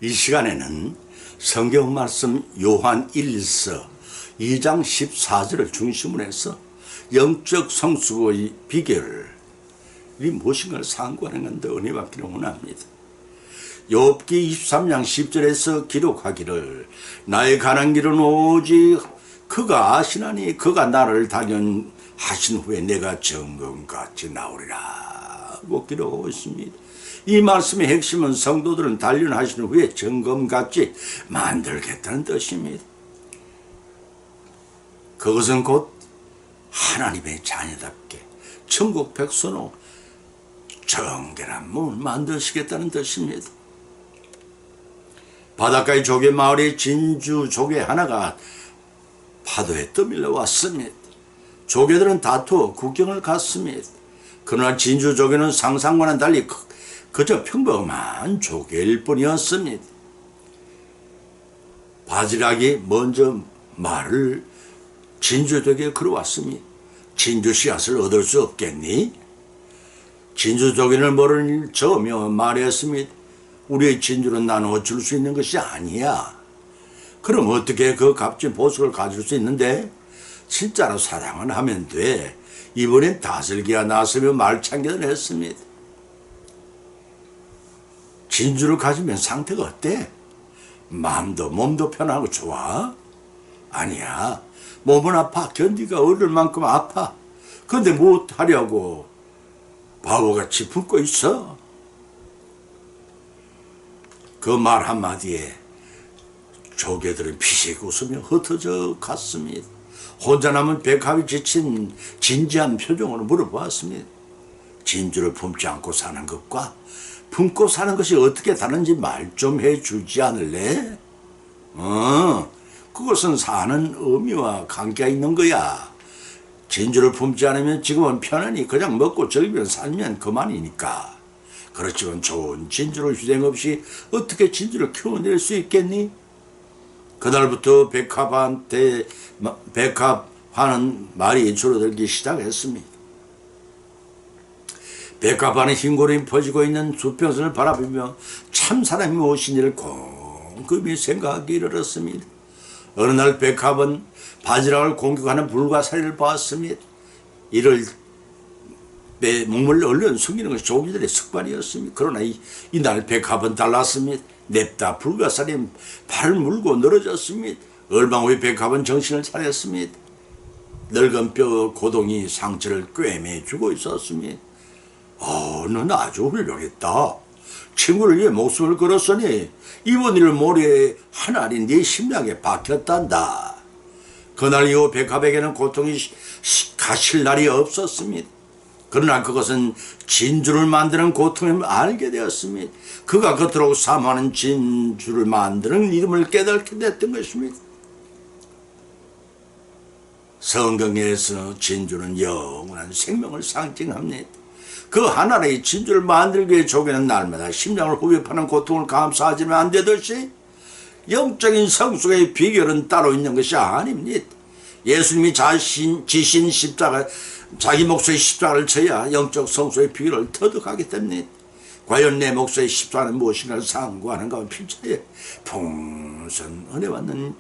이 시간에는 성경 말씀 요한 1서 2장 14절을 중심으로 해서 영적 성숙의 비결이 무엇인가를 상고하는 건데 은혜 받기를 원합니다. 욥기 23장 10절에서 기록하기를 나의 가는 길은 오직 그가 아시나니 그가 나를 단련하신 후에 내가 정금같이 나오리라 하고 기록하고 있습니다. 이 말씀의 핵심은 성도들은 단련하신 후에 정금같이 만들겠다는 뜻입니다. 그것은 곧 하나님의 자녀답게 천국 백성으로 정결한 몸을 만드시겠다는 뜻입니다. 바닷가의 조개 마을의 진주 조개 하나가 파도에 떠밀려 왔습니다. 조개들은 다투어 국경을 갔습니다. 그러나 진주 조개는 상상과는 달리 그저 평범한 조개일 뿐이었습니다. 바지락이 먼저 말을 진주 조개에 걸어왔습니다. 진주 씨앗을 얻을 수 없겠니? 진주 조개를 뭐를 저으며 말했습니다. 우리의 진주는 나누어 줄 수 있는 것이 아니야. 그럼 어떻게 그 값진 보석을 가질 수 있는데? 진짜로 사랑을 하면 돼. 이번엔 다슬기가 나서며 말창기를 했습니다. 진주를 가지면 상태가 어때? 마음도 몸도 편하고 좋아? 아니야. 몸은 아파. 견디가 어릴 만큼 아파. 근데 못하려고 바보같이 품고 있어. 그 말 한마디에 조개들은 피식 웃으며 흩어져 갔습니다. 혼자 남은 백합이 지친 진지한 표정으로 물어보았습니다. 진주를 품지 않고 사는 것과 품고 사는 것이 어떻게 다른지 말 좀 해주지 않을래? 그것은 사는 의미와 관계가 있는 거야. 진주를 품지 않으면 지금은 편안히 그냥 먹고 즐기며 살면 그만이니까. 그렇지만 좋은 진주를 휴생 없이 어떻게 진주를 키워낼 수 있겠니? 그날부터 백합하는 말이 줄어들기 시작했습니다. 백합하는 흰고름이 퍼지고 있는 수평선을 바라보며 참 사람이 무엇인지를 곰곰이 생각하기 이르렀습니다. 어느 날 백합은 바지락을 공격하는 불가사리를 봤습니다. 이를 몸을 얼른 숨기는 것이 조기들의 습관이었습니다. 그러나 이날 백합은 달랐습니다. 냅다 불가사리에 발을 물고 늘어졌습니다. 얼마 후에 백합은 정신을 차렸습니다. 늙은 뼈 고동이 상처를 꿰매주고 있었습니다. 넌 아주 훌륭했다. 친구를 위해 목숨을 걸었으니 이번 일을 모레 하나님 네 심장에 박혔단다. 그날 이후 백합에게는 고통이 가실 날이 없었습니다. 그러나 그것은 진주를 만드는 고통임을 알게 되었습니다. 그가 그토록 사모하는 진주를 만드는 이름을 깨닫게 됐던 것입니다. 성경에서 진주는 영원한 생명을 상징합니다. 그 하나의 진주를 만들기 위해 조개는 날마다 심장을 후벼파는 고통을 감수하지는 안 되듯이 영적인 성숙의 비결은 따로 있는 것이 아닙니다. 예수님이 지신 십자가 자기 목소의 십자가를 져야 영적 성숙의 비결을 터득하기 때문에 과연 내 목소의 십자가는 무엇인가를 상고하는 가운데 필자에 풍선 은혜 받는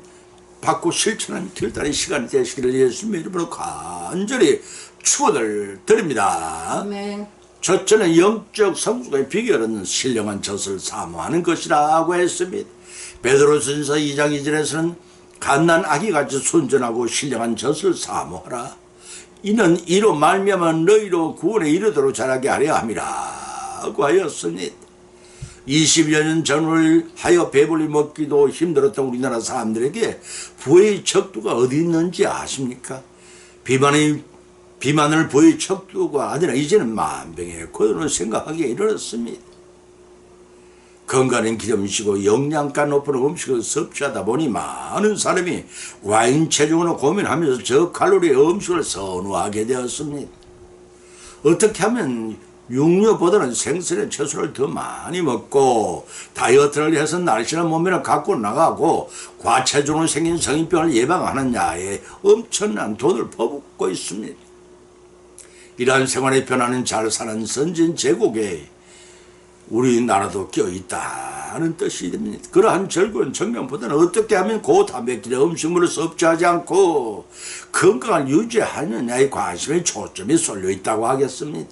받고 실천하는 들달의 시간이 되시기를 예수님의 이름으로 간절히 축원을 드립니다. 아멘. 첫째는 영적 성숙의 비결은 신령한 젖을 사모하는 것이라고 했습니다. 베드로전서 2장 2절에서는 갓난 아기같이 순전하고 신령한 젖을 사모하라. 이는 이로 말미암아 너희로 구원에 이르도록 자라게 하려 함이라고 하였습니다. 20여 년 전을 하여 배불리 먹기도 힘들었던 우리나라 사람들에게 부의 척도가 어디 있는지 아십니까? 비만을 부의 척도가 아니라 이제는 만병의 고연을 생각하기에 이르렀습니다. 건강한 기름이시고 영양가 높은 음식을 섭취하다 보니 많은 사람이 과잉 체중으로 고민하면서 저칼로리의 음식을 선호하게 되었습니다. 어떻게 하면 육류보다는 생선의 채소를 더 많이 먹고 다이어트를 해서 날씬한 몸매를 갖고 나가고 과체중으로 생긴 성인병을 예방하느냐에 엄청난 돈을 퍼붓고 있습니다. 이러한 생활의 변화는 잘 사는 선진 제국의 우리나라도 껴있다는 뜻이 됩니다. 그러한 즐거운 청년보다는 어떻게 하면 고단백질의 음식물을 섭취하지 않고 건강을 유지하느냐에 관심의 초점이 쏠려 있다고 하겠습니다.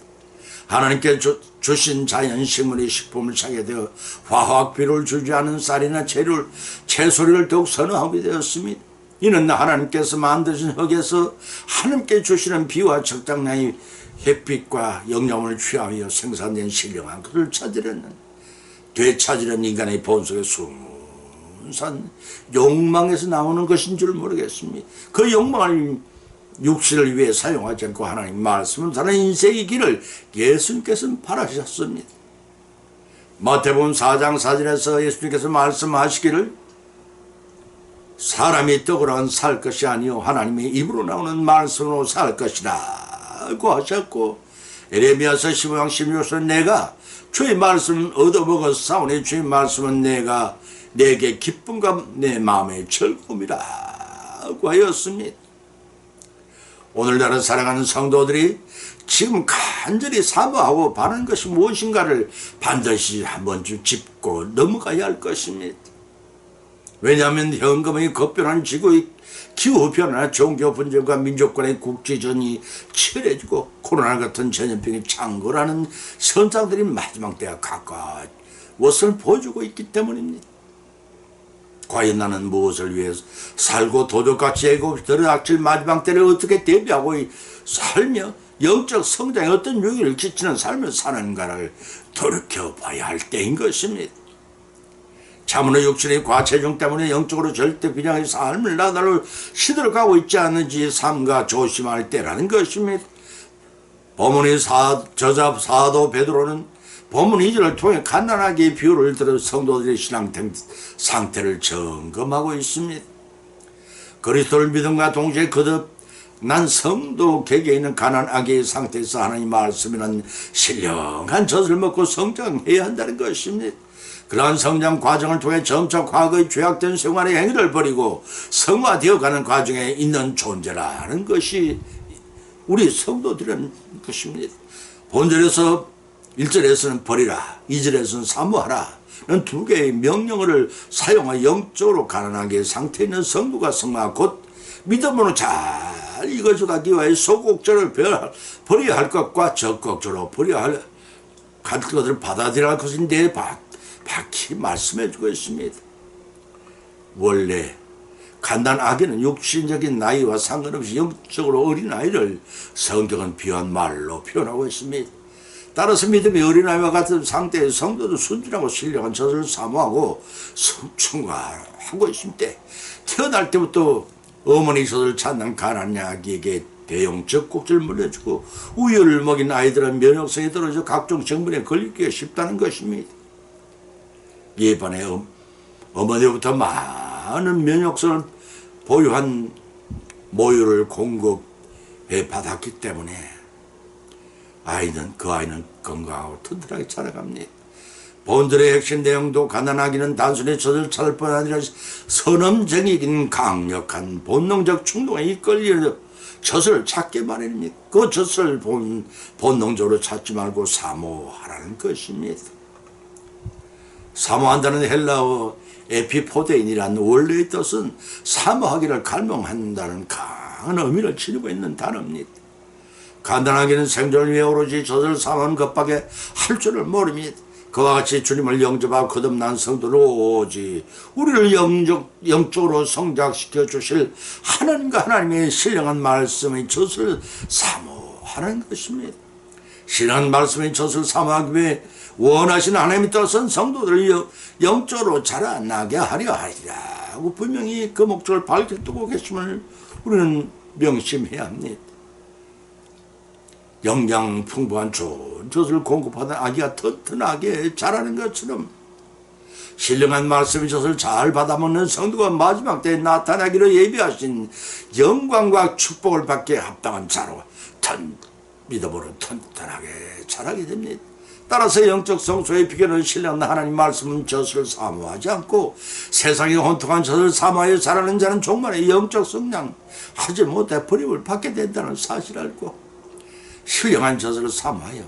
하나님께 주신 자연식물의 식품을 차게 되어 화학비료를 주지 않은 쌀이나 채소를 더욱 선호하게 되었습니다. 이는 하나님께서 만드신 흙에서 하나님께 주시는 비와 적당량의 햇빛과 영양을 취하여 생산된 신령한 것을 되찾으려는 인간의 본성의 순수한 욕망에서 나오는 것인 줄 모르겠습니다. 그 욕망을 육신을 위해 사용하지 않고 하나님 말씀을 사는 인생의 길을 예수님께서는 바라셨습니다. 마태복음 4장 4절에서 예수님께서 말씀하시기를 사람이 떡으로는 살 것이 아니요 하나님의 입으로 나오는 말씀으로 살 것이라 고 하셨고, 에레미야서 15장 16절은 내가 주의 말씀을 얻어먹어 싸우니 주의 말씀은 내게 기쁨과 내 마음의 즐거움이라고 하였습니다. 오늘날은 사랑하는 성도들이 지금 간절히 사모하고 바라는 것이 무엇인가를 반드시 한 번쯤 짚고 넘어가야 할 것입니다. 왜냐하면 현금의 급변한 지구의 기후변화나 종교 분쟁과 민족 간의 국제전이 치열해지고 코로나 같은 전염병이 창궐하는 현상들이 마지막 때가 가까웠을 보여주고 있기 때문입니다. 과연 나는 무엇을 위해서 살고 도적같이 애굽 들어닥칠 마지막 때를 어떻게 대비하고 살며 영적 성장에 어떤 유익을 끼치는 삶을 사는가를 돌이켜봐야 할 때인 것입니다. 참으로 육신의 과체중 때문에 영적으로 절대 그냥의 삶을 나날로 시들어가고 있지 않는지 삼가 조심할 때라는 것입니다. 본문의 저자 사도 베드로는 본문 2절을 통해 간단하게 비유를 들어 성도들의 신앙 상태를 점검하고 있습니다. 그리스도를 믿음과 동시에 거듭난 성도 객에 있는 가난하게의 상태에서 하나님 말씀이란 신령한 젖을 먹고 성장해야 한다는 것입니다. 그러한 성장 과정을 통해 점차 과거의 죄악된 생활의 행위를 버리고 성화되어가는 과정에 있는 존재라는 것이 우리 성도들은 것입니다. 본절에서 1절에서는 버리라, 2절에서는 사모하라 는 두 개의 명령어를 사용하여 영적으로 가난하게 상태에 있는 성도가 성화 곧 믿음으로 잘 이거져가기 위해 소극적으로 버려야 할 것과 적극적으로 버려야 할 것을 받아들여야 할 것인데 박히 말씀해 주고 있습니다. 원래 간단하게는 육신적인 나이와 상관없이 영적으로 어린아이를 성경은 비유한 말로 표현하고 있습니다. 따라서 믿음의 어린아이와 같은 상태의 성도도 순진하고 신령한 젖을 사모하고 성충하고 있습니다. 태어날 때부터 어머니 젖을 찾는 가난한 아기에게 대형 적국지를 물려주고 우유를 먹인 아이들은 면역성이 떨어져 각종 정분에 걸리기가 쉽다는 것입니다. 이에 반해 어머니로부터 많은 면역성을 보유한 모유를 공급해 받았기 때문에 그 아이는 건강하고 튼튼하게 자라갑니다. 본절의 핵심 내용도 가난하기는 단순히 젖을 찾을 뿐 아니라 선험적이긴 강력한 본능적 충동에 이끌려 젖을 찾게 마련입니다. 그 젖을 본능적으로 찾지 말고 사모하라는 것입니다. 사모한다는 헬라어 에피포데인이라는 원래의 뜻은 사모하기를 갈망한다는 강한 의미를 지니고 있는 단어입니다. 간단하게는 생존을 위해 오로지 젖을 사모하는 것밖에 할 줄을 모릅니다. 그와 같이 주님을 영접하고 거듭난 성도를 오직 우리를 영적으로 성장시켜 주실 하나님과 하나님의 신령한 말씀의 젖을 사모하는 것입니다. 신령한 말씀의 젖을 사모하기 위해 원하시는 하나님의 뜻은 성도들을 영적으로 자라나게 하려 하리라고 분명히 그 목적을 밝혀두고 계심을 우리는 명심해야 합니다. 영양 풍부한 좋은 젖을 공급하는 아기가 튼튼하게 자라는 것처럼 신령한 말씀의 젖을 잘 받아먹는 성도가 마지막 때에 나타나기로 예비하신 영광과 축복을 받기에 합당한 자로 믿음으로 튼튼하게 자라게 됩니다. 따라서 영적 성소의 비결은 신령한 하나님 말씀은 젖을 사모하지 않고 세상의 혼통한 젖을 사모하여 자라는 자는 종말의 영적 성장 하지 못해 버림을 받게 된다는 사실을 알고 신령한 젖을 사모하여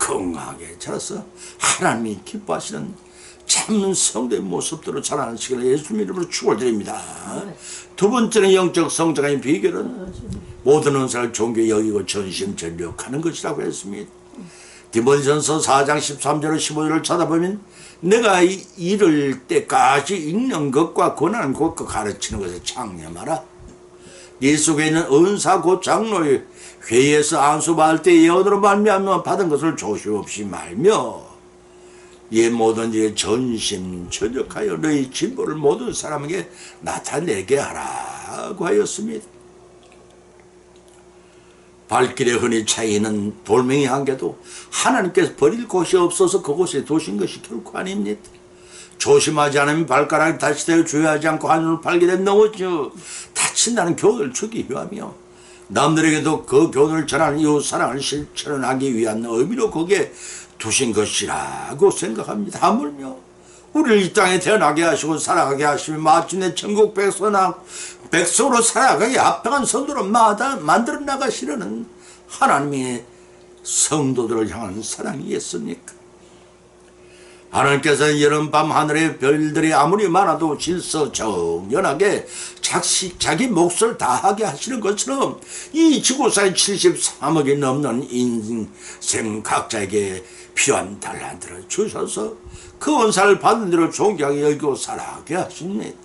건강하게 자라서 하나님이 기뻐하시는 참 성도의 모습대로 자라는 시간을 예수님 이름으로 축원드립니다. 두 번째는 영적 성장의 비결은 모든 은사를 존귀히 여기고 전심전력하는 것이라고 했습니다. 디모데전서 4장 13절 15절을 찾아보면 내가 이를 때까지 읽는 것과 권하는 것과 가르치는 것에 창념하라. 네 속에 있는 은사 곧 장로의 회의에서 안수받을 때 예언으로 말미암아 받은 것을 조심 없이 말며 이 모든 일에 전심전력하여 너희 진보를 모든 사람에게 나타내게 하라고 하였습니다. 발길에 흔히 차이는 돌멩이 한 개도 하나님께서 버릴 곳이 없어서 그곳에 두신 것이 결코 아닙니다. 조심하지 않으면 발가락이 다치되어 주의하지 않고 하늘을 팔게 되면 넘어져 다친다는 교훈을 주기 위하며 남들에게도 그 교훈을 전하는 이웃 사랑을 실천하기 위한 의미로 거기에 두신 것이라고 생각합니다. 하물며 우리를 이 땅에 태어나게 하시고 살아가게 하시며 마침내 천국 백성으로 살아가게 합당한 선도로 만들어 나가시려는 하나님의 성도들을 향한 사랑이겠습니까? 하나님께서는 여름밤 하늘의 별들이 아무리 많아도 질서정연하게 자기 몫을 다하게 하시는 것처럼 이 지구상에 73억이 넘는 인생 각자에게 필요한 달란트를 주셔서 그 은사를 받은 대로 존귀하게 여기고 살아가게 하십니다.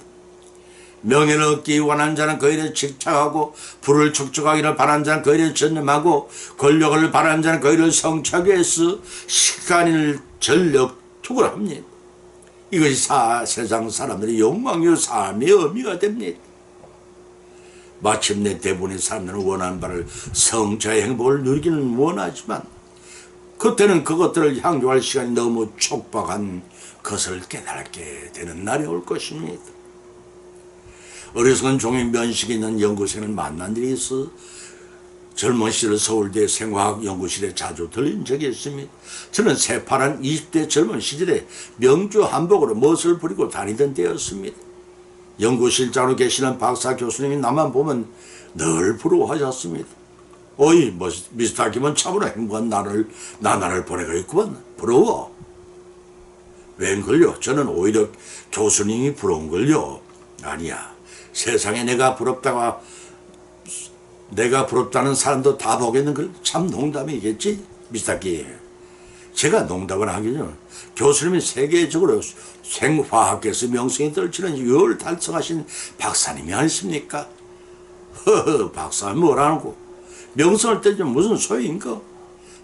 명예를 얻기 원하는 자는 그 일에 집착하고 부를 축적하기를 바라는 자는 그 일에 전념하고 권력을 바라는 자는 그 일을 성취하기 위해서 시간을 전력 투구를 합니다. 이것이 세상 사람들의 욕망이요 삶의 의미가 됩니다. 마침내 대부분의 사람들은 원하는 바를 성자의 행복을 누리기는 원하지만 그때는 그것들을 향유할 시간이 너무 촉박한 것을 깨닫게 되는 날이 올 것입니다. 어리석은 종의 면식이 있는 연구생을 만난 일이 있어 젊은 시절 서울대 생화학연구실에 자주 들린 적이 있습니다. 저는 새파란 20대 젊은 시절에 명주 한복으로 멋을 부리고 다니던 때였습니다. 연구실장으로 계시는 박사 교수님이 나만 보면 늘 부러워하셨습니다. 어이 미스터 김은 참으로 행복한 나날을 보내고 있구만. 부러워. 웬걸요? 저는 오히려 교수님이 부러운걸요. 아니야. 세상에 내가 부럽다는 사람도 다 보겠는 걸 참 농담이겠지? 미스터 김. 제가 농담을 하기는 교수님이 세계적으로 생화학계에서 명성이 떨치는 유효를 달성하신 박사님이 아니십니까? 허허, 박사는 뭐라고? 명성을 떨치면 무슨 소용인가?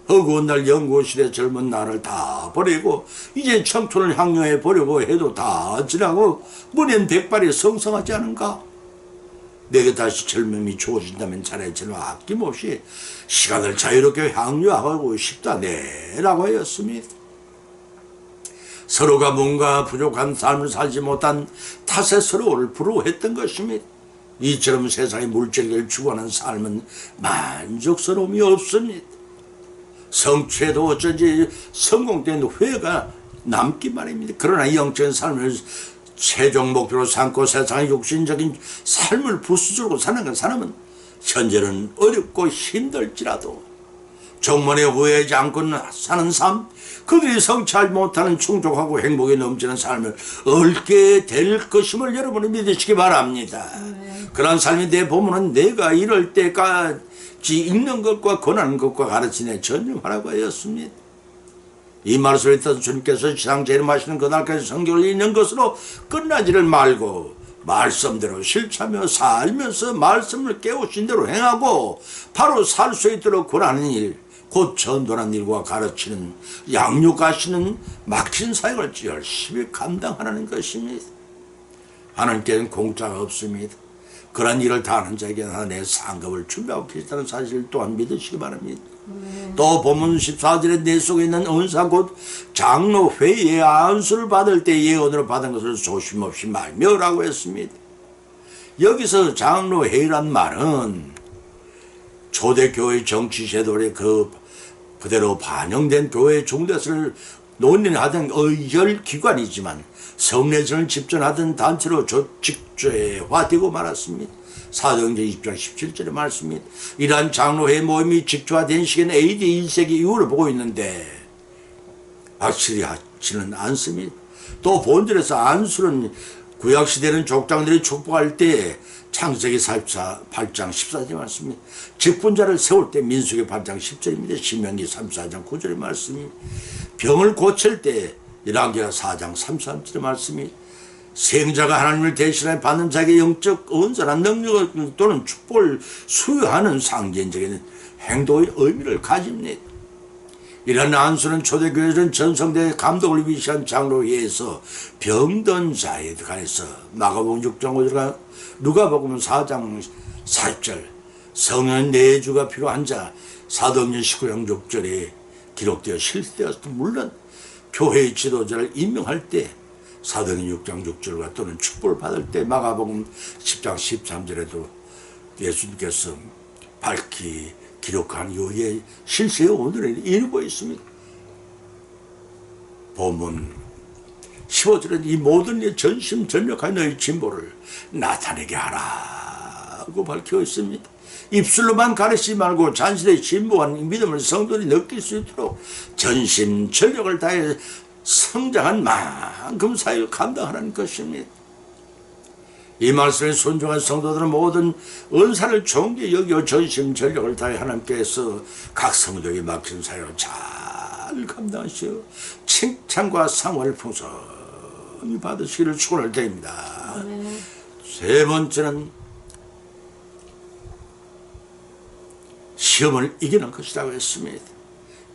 허구한 날 연구실에 젊은 나를 다 버리고 이제 청춘을 향유해 보려고 해도 다 지나고 무년 백발이 성성하지 않은가? 내게 다시 젊음이 주어진다면 차라리 저는 아낌없이 시간을 자유롭게 향유하고 싶다네라고 하였습니다. 서로가 뭔가 부족한 삶을 살지 못한 탓에 서로를 부러워했던 것입니다. 이처럼 세상의 물질을 추구하는 삶은 만족스러움이 없습니다. 성취해도 어쩐지 성공된 후회가 남기 마련입니다. 그러나 영적인 삶을 최종 목표로 삼고 세상의 육신적인 삶을 부수적으로 사는 사람은 현재는 어렵고 힘들지라도 정문에 후회하지 않고 사는 삶, 그들이 성취하지 못하는 충족하고 행복에 넘치는 삶을 얻게 될 것임을 여러분이 믿으시기 바랍니다. 그런 삶이 내 보면은 내가 이럴 때까지 읽는 것과 권하는 것과 가르치네 전념하라고 하였습니다. 이 말씀을 듣던 주님께서 지상 재림하시는 그날까지 성경을 읽는 것으로 끝나지를 말고 말씀대로 실천하며 살면서 말씀을 깨우친 대로 행하고 바로 살 수 있도록 권하는 일, 곧 전도하는 일과 가르치는 양육하시는 막힌 사역을 열심히 감당하는 것입니다. 하나님께는 공짜가 없습니다. 그런 일을 다하는 자에게 내 상급을 준비하고 계시다는 사실 또한 믿으시기 바랍니다. 또 본문 14절에 내 속에 있는 은사 곧 장로 회의의 안수를 받을 때 예언으로 받은 것을 조심없이 말며라고 했습니다. 여기서 장로 회의란 말은 초대교회 정치제도에 그대로 반영된 교회 중대사를 논의하던 의결기관이지만 성례전을 집전하던 단체로 직조화되고 말았습니다. 사도행전 20장 17절의 말씀입니다. 이러한 장로회 모임이 직조화된 시기는 AD 1세기 이후를 보고 있는데 확실히 하지는 않습니다. 또 본절에서 안수는 구약시대는 족장들이 축복할 때 창세기 8장 14절 말씀입니다. 직분자를 세울 때 민수기 8장 10절입니다. 신명기 34장 9절의 말씀입니다. 병을 고칠 때 열왕기하 4장 33절의 말씀입니다. 생자가 하나님을 대신해 받는 자에게 영적 은사나 능력 또는 축복을 수여하는 상징적인 행동의 의미를 가집니다. 이런 안수는 초대교회는 전성대의 감독을 위시한 장로에 의해서 병든 자에 관해서 마가복음 6장 5절과 누가복음 4장 40절 성령 내주가 필요한 자 사도행전 19장 6절에 기록되어 실시되었습니다. 물론 교회의 지도자를 임명할 때 사도행전 6장 6절과 또는 축복을 받을 때 마가복음 10장 13절에도 예수님께서 밝히 기록한 이후에 실세의 오늘을 이루고 있습니다. 본문 15절에 이 모든 일 전심전력하여 너희 진보를 나타내게 하라고 밝혀 있습니다. 입술로만 가르치지 말고 자신의 진보한 믿음을 성도들이 느낄 수 있도록 전심전력을 다해 성장한 만큼 사역을 감당하라는 것입니다. 이 말씀에 순종한 성도들은 모든 은사를 존귀히 여겨 전심전력을 다해 하나님께서 각 성도에게 맡긴 사역을 잘 감당하시어 칭찬과 상을 풍성히 받으시기를 축원을 드립니다. 세 번째는 시험을 이기는 것이라고 했습니다.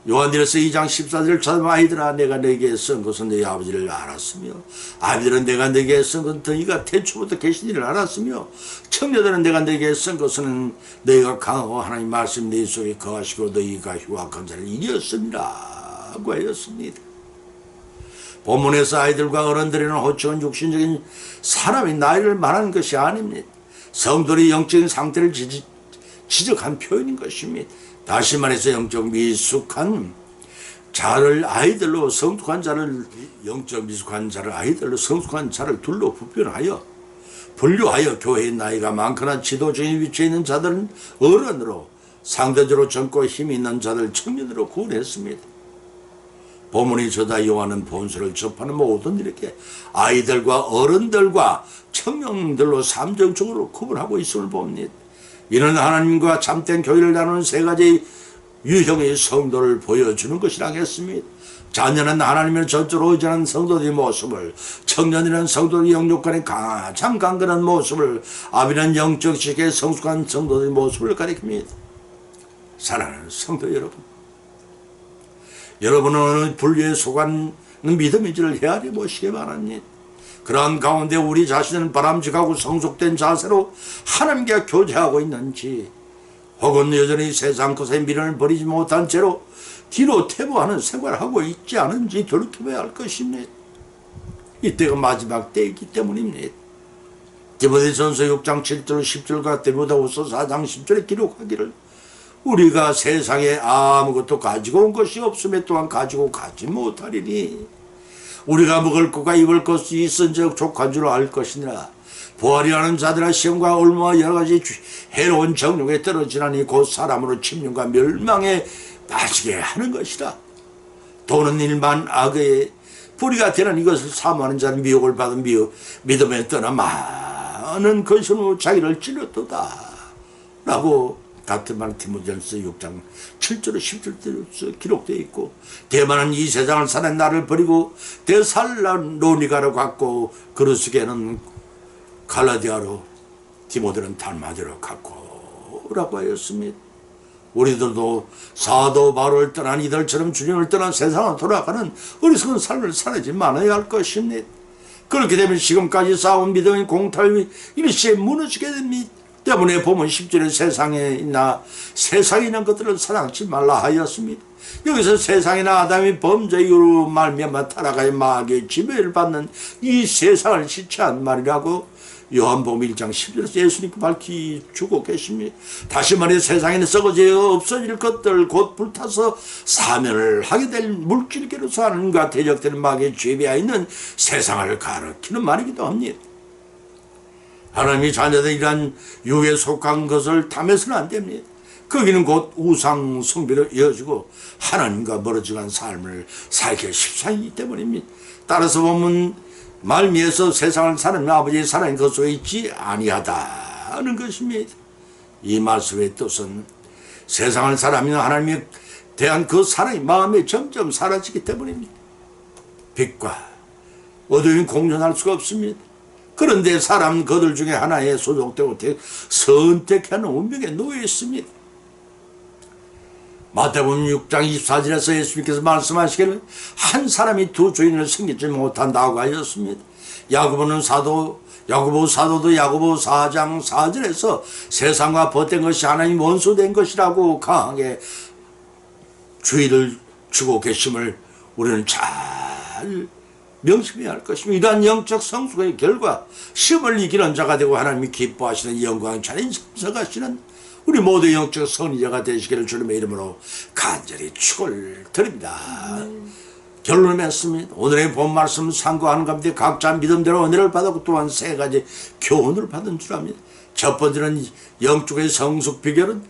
요한일서 2장 14절 참 아이들아 내가 너에게 쓴 것은 너희 아버지를 알았으며 아비들은 내가 너에게 쓴 것은 너희가 태초부터 계신 일을 알았으며 청녀들은 내가 너에게 쓴 것은 너희가 강하고 하나님 말씀 너희 속에 거하시고 너희가 휴학한 자를 이겼습니다 고 하였습니다. 본문에서 아이들과 어른들에는 호칭은 육신적인 사람의 나이를 말하는 것이 아닙니다. 성도의 영적인 상태를 지적한 표현인 것입니다. 다시 말해서 영적 미숙한 자를 아이들로 성숙한 자를 영적 미숙한 자를 아이들로 성숙한 자를 둘로 분류하여 교회의 나이가 많거나 지도적인 위치에 있는 자들은 어른으로 상대적으로 젊고 힘이 있는 자들 청년으로 구분했습니다. 본문이 저자 요한은 본서를 접하는 모든 이렇게 아이들과 어른들과 청년들로 삼정적으로 구분하고 있음을 봅니다. 이는 하나님과 참된 교회를 나누는 세 가지 유형의 성도를 보여주는 것이라고 했습니다. 자녀는 하나님을 전적으로 의지하는 성도들의 모습을, 청년이라는 성도들의 영육간의 가장 강건한 모습을, 아비는 영적 지식에 성숙한 성도들의 모습을 가리킵니다. 사랑하는 성도 여러분, 여러분은 어느 분류에 속한 믿음인지를 헤아려 보시기 바랍니다. 그러한 가운데 우리 자신은 바람직하고 성숙된 자세로 하나님과 교제하고 있는지, 혹은 여전히 세상 것에 미련을 버리지 못한 채로 뒤로 퇴보하는 생활을 하고 있지 않은지 돌이켜봐야 할 것입니다. 이때가 마지막 때이기 때문입니다. 디모데전서 6장 7절 10절과 디모데후서 4장 10절에 기록하기를 우리가 세상에 아무것도 가지고 온 것이 없음에 또한 가지고 가지 못하리니 우리가 먹을 것과 입을 것이 있은즉 족한 줄 알 것이니라. 부활이라는 자들아 시험과 올무와 여러가지 해로운 정욕에 떨어지나니 곧 사람으로 침륜과 멸망에 빠지게 하는 것이라. 도는 일만 악의 불의가 되는 이것을 사모하는 자는 미혹을 받은 믿음에 떠나 많은 근심으로 자기를 찔렀도다 라고 같은 말 디모데전서 6장 7절 10절에 기록되어 있고, 대만은 이 세상을 사는 나를 버리고 데살로니가로 갔고 그루스게는 갈라디아로 디모데는 달마디로 갔고 라고 하였습니다. 우리들도 사도 바울을 떠난 이들처럼 주님을 떠난 세상을 돌아가는 어리석은 삶을 살지 말아야 할 것입니다. 그렇게 되면 지금까지 쌓아온 믿음의 공탈이 일시에 무너지게 됩니다. 때문에 보면 10절에 세상에 있는 것들을 사랑치 말라 하였습니다. 여기서 세상이나 아담이 범죄 이후로 말미암아 타락하여 마귀의 지배를 받는 이 세상을 지체한 말이라고 요한복음 1장 10절에서 예수님께 밝히주고 계십니다. 다시 말해 세상에는 썩어져 없어질 것들 곧 불타서 사면을 하게 될 물질계로서 하는가 대적되는 마귀의 지배하에 있는 세상을 가리키는 말이기도 합니다. 하나님이 자녀들이란 유에 속한 것을 탐해서는 안 됩니다. 거기는 곧 우상 숭배로 이어지고 하나님과 멀어지는 삶을 살기 십상이기 때문입니다. 따라서 보면 말미에서 세상을 사는 아버지의 사랑이 그 속에 있지 아니하다는 것입니다. 이 말씀의 뜻은 세상을 사랑하면 하나님에 대한 그 사랑이 마음에 점점 사라지기 때문입니다. 빛과 어두움이 공존할 수가 없습니다. 그런데 사람은 그들 중에 하나에 소속되고 선택하는 운명에 놓여 있습니다. 마태복음 6장 24절에서 예수님께서 말씀하시기를 한 사람이 두 주인을 섬기지 못한다고 하셨습니다. 야고보 사도도 야고보 4장 4절에서 세상과 벗된 것이 하나님 원수된 것이라고 강하게 주의를 주고 계심을 우리는 잘 명심해야 할 것입니다. 이러한 영적 성숙의 결과 시험을 이기는 자가 되고 하나님이 기뻐하시는 영광 찬인 참석하시는 우리 모두 영적 선지자가 되시기를 주님의 이름으로 간절히 축을 드립니다. 결론을 맺습니다. 오늘의 본 말씀 상고하는 가운데 각자 믿음대로 은혜를 받았고 또한 세 가지 교훈을 받은 줄 압니다. 첫 번째는 영적의 성숙 비결은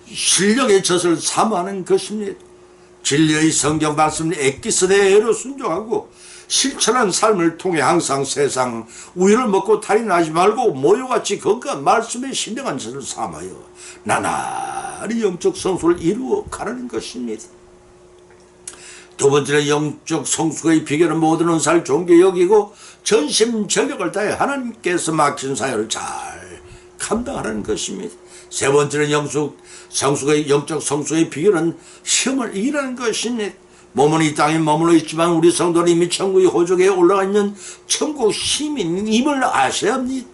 실력의 젖을 사모하는 것입니다. 진리의 성경 말씀을 엑기스대로 순종하고 실천한 삶을 통해 항상 세상 우유를 먹고 탈이 나지 말고 모유같이 건강한 말씀에 신령한 젖을 삼아요 나날이 영적 성숙을 이루어 가라는 것입니다. 두 번째는 영적 성숙의 비결은 모든 은사를 존귀히 여기고 전심전력을 다해 하나님께서 맡긴 사역을 잘 감당하라는 것입니다. 세 번째는 영적 성숙의 비결은 시험을 이기라는 것입니다. 몸은 이 땅에 머물러 있지만 우리 성도는 이미 천국의 호적에 올라가 있는 천국 시민임을 아셔야 합니다.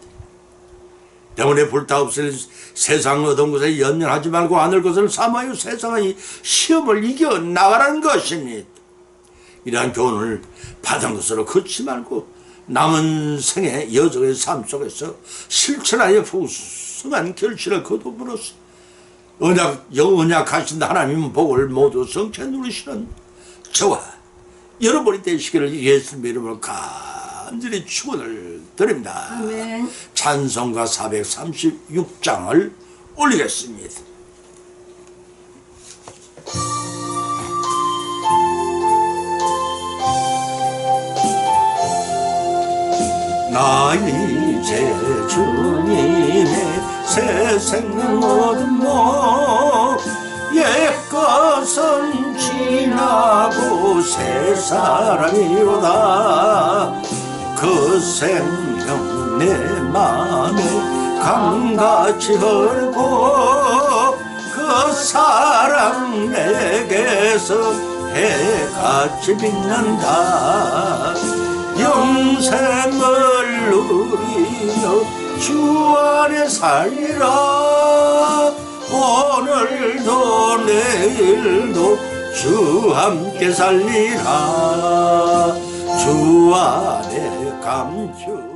때문에 불타없을 세상 어떤 것에 연연하지 말고 하늘 것을 삼아요 세상의 시험을 이겨 나가라는 것입니다. 이러한 교훈을 받은 것으로 그치 말고 남은 생의 여정의 삶 속에서 실천하여 풍성한 결실을 거두므로써 언약하신 하나님 복을 모두 성취 누리시는 저와 여러분이 되시기를 예수님의 이름으로 간절히 축원을 드립니다. 아멘. 찬송가 436장을 올리겠습니다. 나 이제 주님의 새 생명 얻음모 옛것은 지나고 새 사람이로다. 그 생명 내 맘에 강같이 흐르고 그 사랑 내게서 해같이 빛난다. 영생을 누리며 주 안에 살리라. 오늘도 내일도 주 함께 살리라. 주 안에 감추